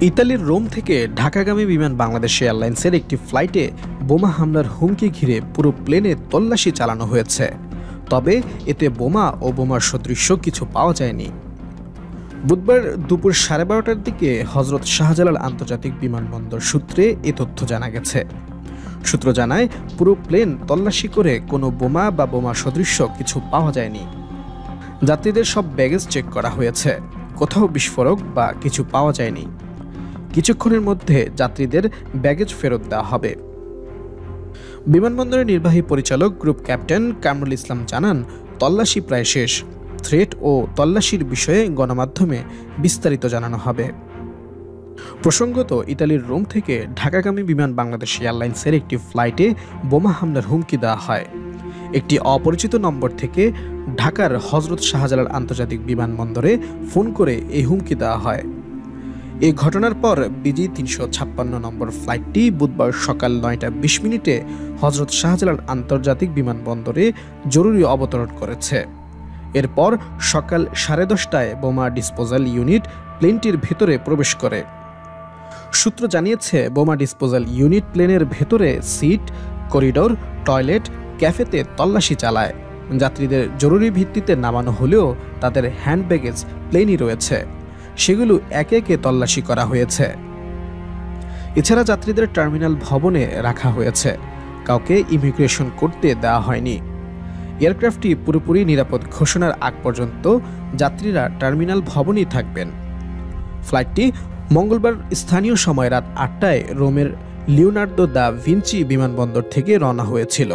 ইতালির রোম থেকে ঢাকাগামী বিমান বাংলাদেশ এয়ারলাইন্সের একটি ফ্লাইটে বোমা হামলার হুমকি ঘিরে পুরো প্লেনে তল্লাশি চালানো হয়েছে। তবে এতে বোমা ও বোমার সদৃশ্য কিছু পাওয়া যায়নি। বুধবার দুপুর 12:30টার দিকে হজরত শাহজালাল আন্তর্জাতিক বিমানবন্দর সূত্রে এ তথ্য জানা গেছে। সূত্র জানায়, পুরো প্লেন তল্লাশি করে কোনো বোমা বা বোমা সদৃশ্য কিছু পাওয়া যায়নি। যাত্রীদের সব ব্যাগেজ চেক করা হয়েছে, কোথাও বিস্ফোরক বা কিছু পাওয়া যায়নি। কিছুক্ষণের মধ্যে যাত্রীদের ব্যাগেজ ফেরত দেওয়া হবে। বিমানবন্দরের নির্বাহী পরিচালক গ্রুপ ক্যাপ্টেন কামরুল ইসলাম জানান, তল্লাশি প্রায় শেষ। থ্রেট ও তল্লাশির বিষয়ে গণমাধ্যমে বিস্তারিত জানানো হবে। প্রসঙ্গত, ইতালির রোম থেকে ঢাকাগামী বিমান বাংলাদেশ এয়ারলাইন্সের একটি ফ্লাইটে বোমা হামলার হুমকি দেওয়া হয়। একটি অপরিচিত নম্বর থেকে ঢাকার হজরত শাহজালাল আন্তর্জাতিক বিমানবন্দরে ফোন করে এই হুমকি দেওয়া হয়। এই ঘটনার পর বিজি 356 নম্বর ফ্লাইটটি বুধবার সকাল 9:20 হজরত শাহজালাল আন্তর্জাতিক বিমানবন্দরে জরুরি অবতরণ করেছে। এরপর সকাল 10:30টায় বোমা ডিসপোজাল ইউনিট প্লেনটির ভেতরে প্রবেশ করে। সূত্র জানিয়েছে, বোমা ডিসপোজাল ইউনিট প্লেনের ভেতরে সিট, করিডোর, টয়লেট, ক্যাফেতে তল্লাশি চালায়। যাত্রীদের জরুরি ভিত্তিতে নামানো হলেও তাদের হ্যান্ড ব্যাগেজ প্লেনই রয়েছে, সেগুলো একে একে তল্লাশি করা হয়েছে। এছাড়া যাত্রীদের টার্মিনাল ভবনে রাখা হয়েছে, কাউকে ইমিগ্রেশন করতে দেওয়া হয়নি। এয়ারক্রাফটটি পুরোপুরি নিরাপদ ঘোষণার আগ পর্যন্ত যাত্রীরা টার্মিনাল ভবনেই থাকবেন। ফ্লাইটটি মঙ্গলবার স্থানীয় সময় রাত 8টায় রোমের লিওনার্দো দা ভিঞ্চি বিমানবন্দর থেকে রওনা হয়েছিল।